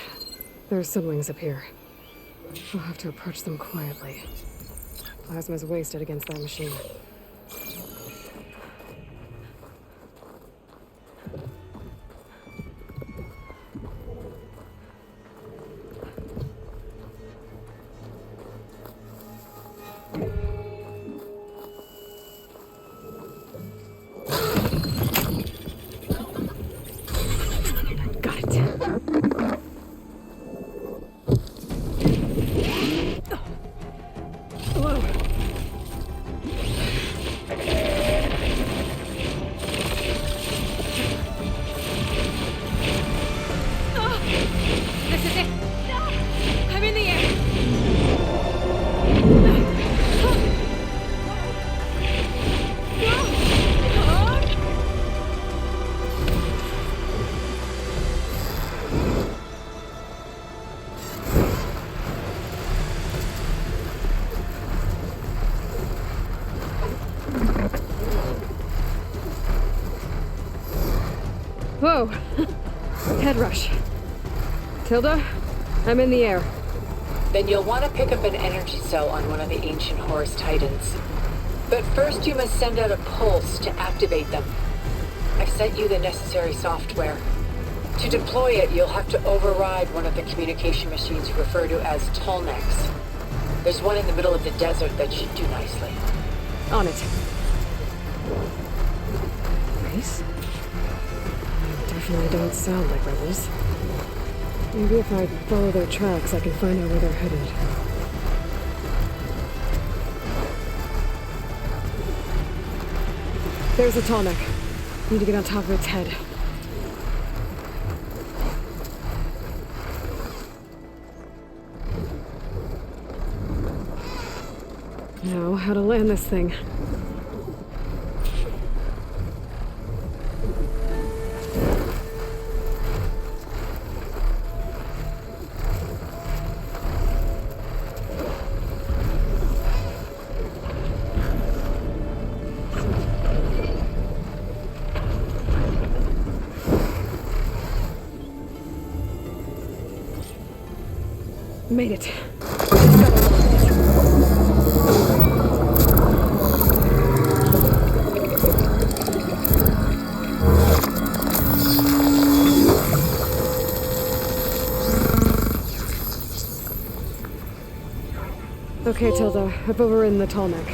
There are sunwings up here. I'll have to approach them quietly. Plasma's wasted against that machine. Whoa! Head rush. Tilda, I'm in the air. Then you'll want to pick up an energy cell on one of the ancient Horus Titans. But first you must send out a pulse to activate them. I've sent you the necessary software. To deploy it, you'll have to override one of the communication machines referred to as Tolnecs. There's one in the middle of the desert that should do nicely. On it. Race? Definitely don't sound like rebels. Maybe if I follow their tracks, I can find out where they're headed. There's a Tolnec. Need to get on top of its head. Now, how to land this thing. Made it. Okay, Tilda. I've overridden the Tolnec.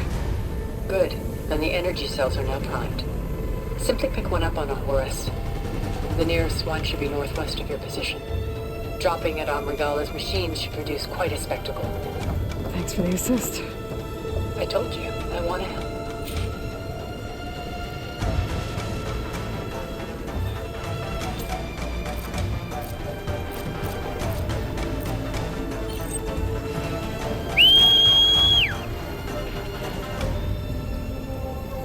Good. And the energy cells are now primed. Simply pick one up on a Horus. The nearest one should be northwest of your position. Dropping it on Regala's machine should produce quite a spectacle. Thanks for the assist. I told you, I want to help.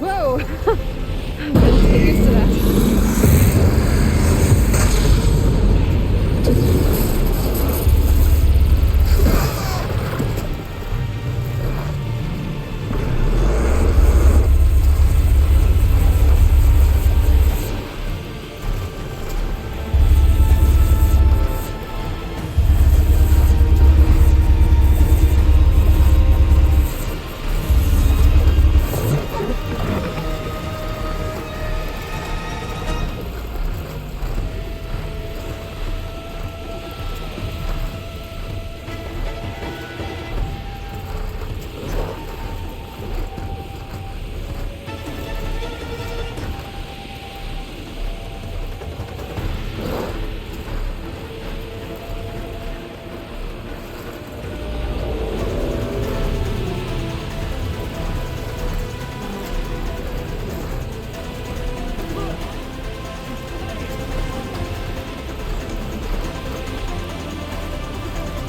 Whoa! I'm gonna get used to that.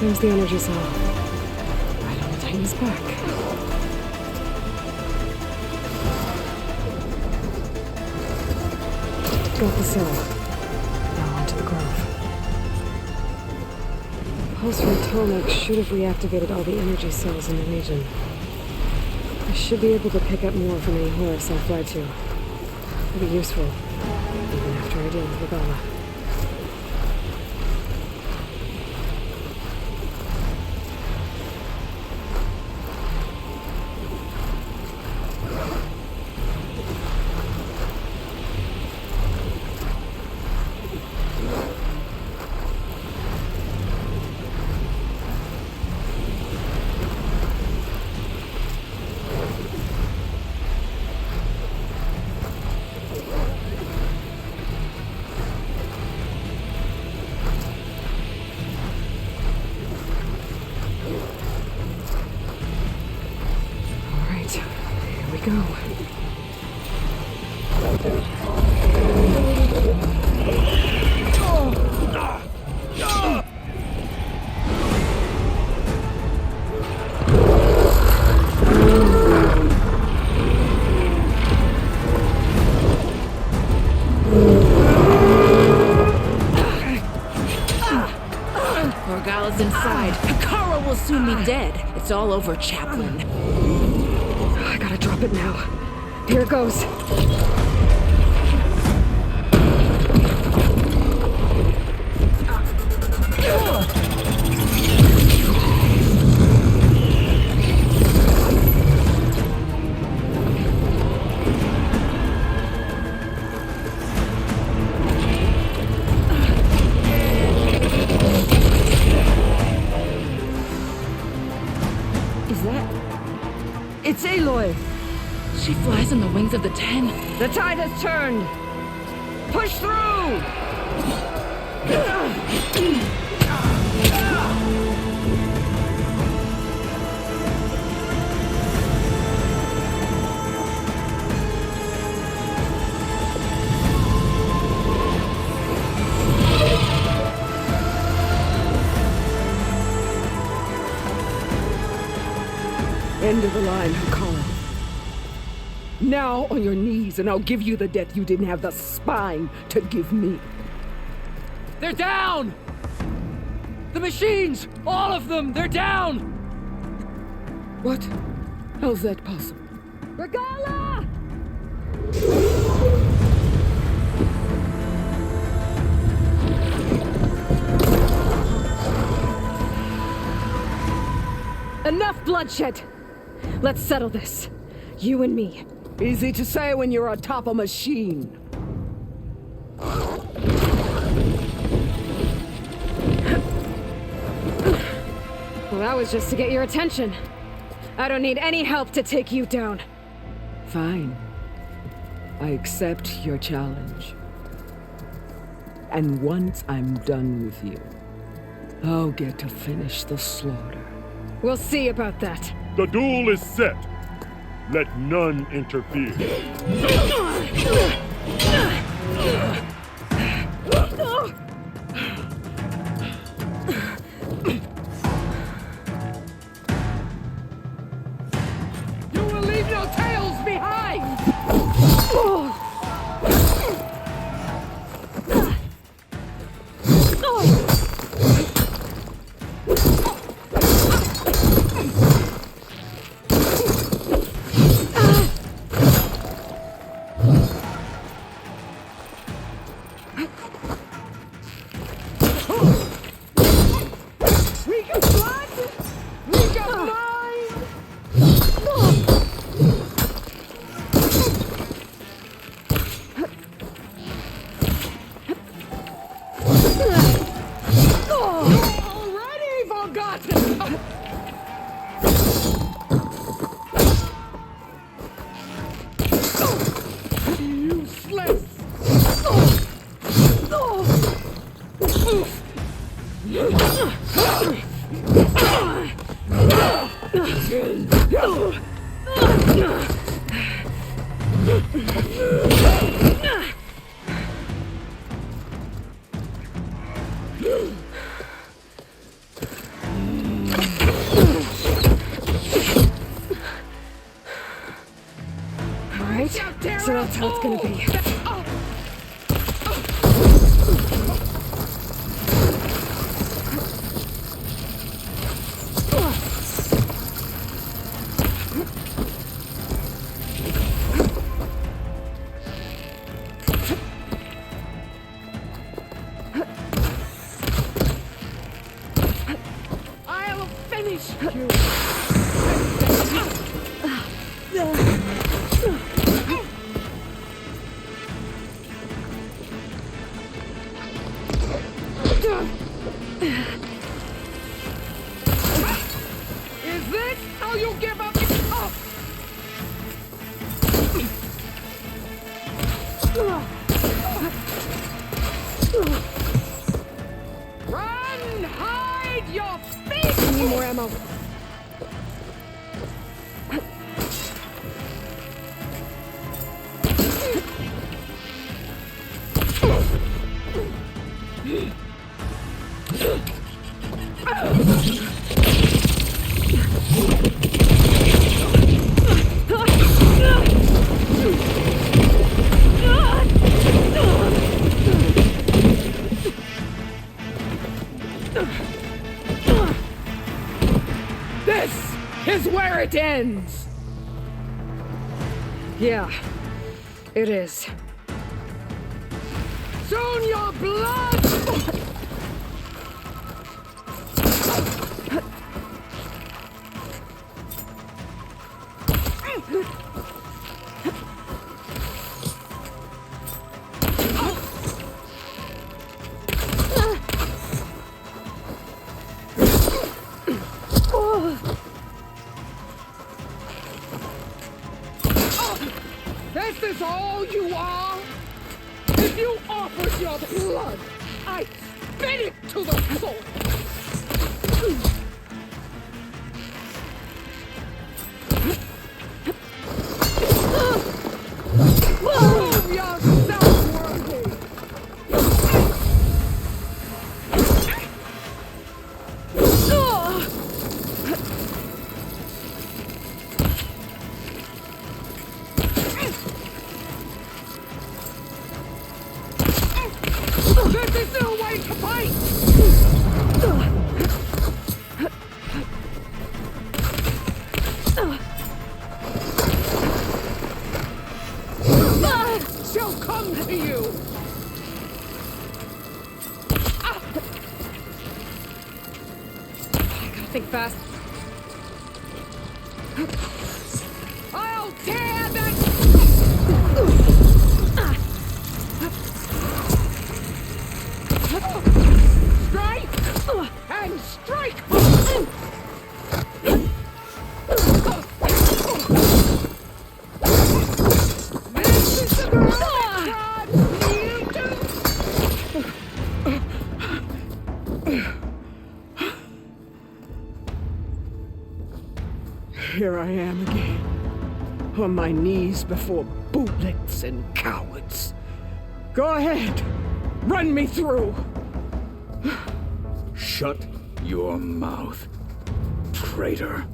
There's the energy cell. Right on the Titan's back. Got the cell. Now onto the grove. Pulse from Tonic should have reactivated all the energy cells in the region. I should be able to pick up more from any horse I fly to. It'll be useful, even after I deal with Regala. Go. Regala's inside. Hekara will soon be dead. It's all over, Chaplain. I gotta drop it now. Here it goes. Is that... It's Aloy! She flies on the wings of the 10. The tide has turned! Push through! End of the line, Hekara. Now on your knees, and I'll give you the death you didn't have the spine to give me. They're down! The machines! All of them! They're down! What? How's that possible? Regala! Enough bloodshed! Let's settle this. You and me. Easy to say when you're atop a machine. Well, that was just to get your attention. I don't need any help to take you down. Fine. I accept your challenge. And once I'm done with you, I'll get to finish the slaughter. We'll see about that. The duel is set. Let none interfere. You will leave no tails behind! how it's gonna be. I'll finish you. Is this how you give up? Run! Hide your feet! I need more ammo. This is where it ends! Yeah, it is. Soon your blood! This is all you are? If you offered your blood, I'd spit it to the soul! Prove yourself worthy! This is no way to fight! She'll come to you! Gotta think fast. I'll tear that... Strike! And strike! This is the girl that Here I am again, on my knees before bootlicks and cowards. Go ahead, run me through. Shut your mouth, traitor.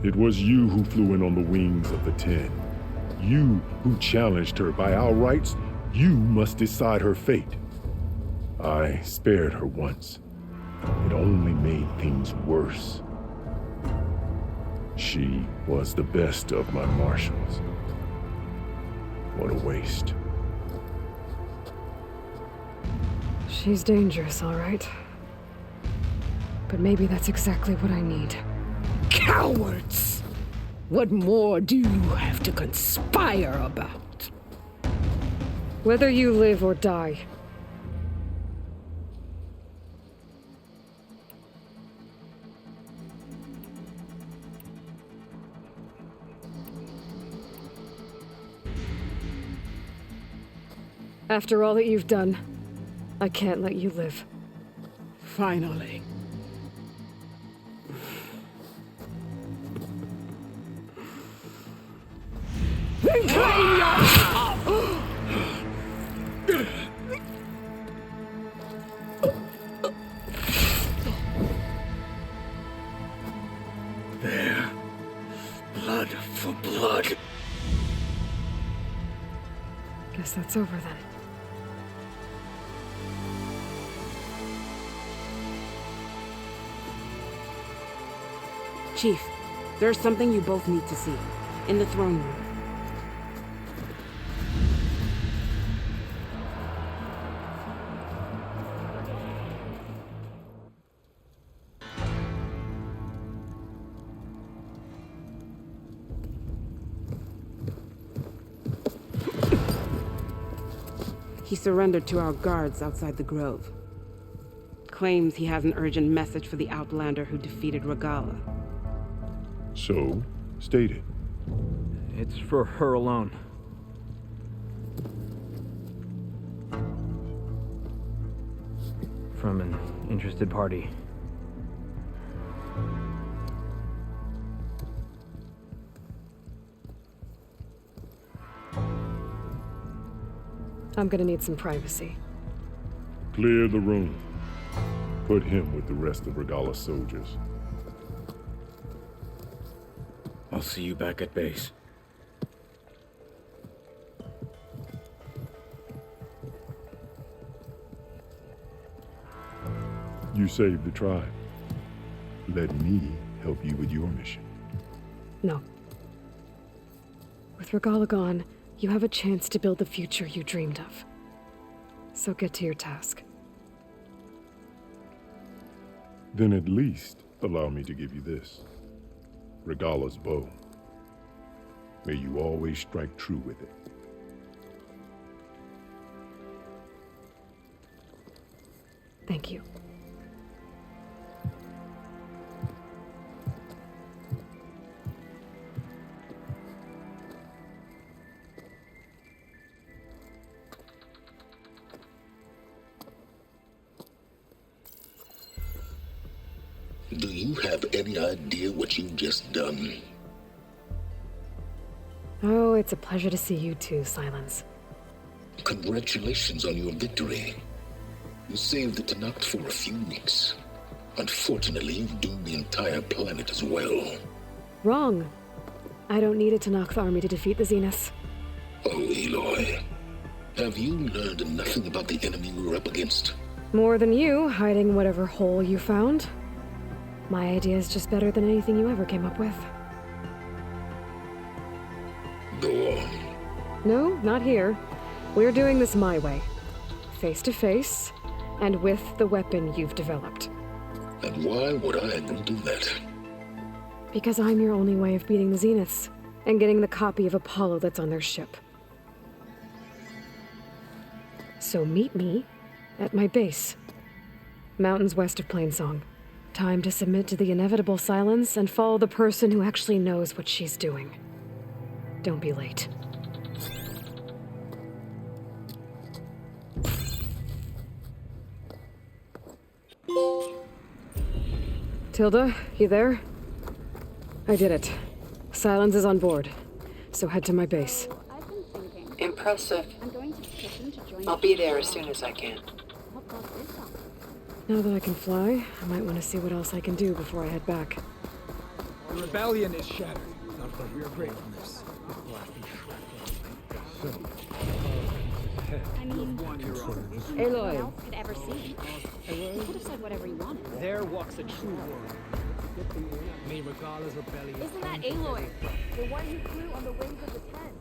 It was you who flew in on the wings of the 10. You who challenged her by our rights. You must decide her fate. I spared her once. It only made things worse. She was the best of my marshals. What a waste. She's dangerous, all right. But maybe that's exactly what I need. Cowards! What more do you have to conspire about? Whether you live or die. After all that you've done, I can't let you live. Finally. Then claim your... There. that's over then. Chief, there's something you both need to see. In the throne room. He surrendered to our guards outside the grove. Claims he has an urgent message for the Outlander who defeated Regala. So, state it. It's for her alone. From an interested party. I'm gonna need some privacy. Clear the room. Put him with the rest of Regala's soldiers. I'll see you back at base. You saved the tribe. Let me help you with your mission. No. With Regala gone, you have a chance to build the future you dreamed of. So get to your task. Then at least allow me to give you this. Regala's bow. May you always strike true with it. Thank you. Do you have any idea what you've just done? Oh, it's a pleasure to see you too, Silence. Congratulations on your victory. You saved the Tenakth for a few weeks. Unfortunately, you've doomed the entire planet as well. Wrong. I don't need a Tenakth army to defeat the Zeniths. Oh, Aloy. Have you learned nothing about the enemy we're up against? More than you, hiding whatever hole you found. My idea is just better than anything you ever came up with. Go on. No, not here. We're doing this my way. Face to face, and with the weapon you've developed. And why would I agree to that? Because I'm your only way of beating the Zeniths, and getting the copy of Apollo that's on their ship. So meet me at my base. Mountains west of Plainsong. Time to submit to the inevitable silence and follow the person who actually knows what she's doing. Don't be late. Tilda, you there? I did it. Silence is on board. So head to my base. Impressive. I'll be there as soon as I can. Now that I can fly, I might want to see what else I can do before I head back. The rebellion is shattered. We are gratefulness. I mean, Aloy. else could ever see. You could have said whatever you wanted. There walks a true warrior. May Regala's rebellion. Isn't that Aloy? The one who flew on the wings of the tent.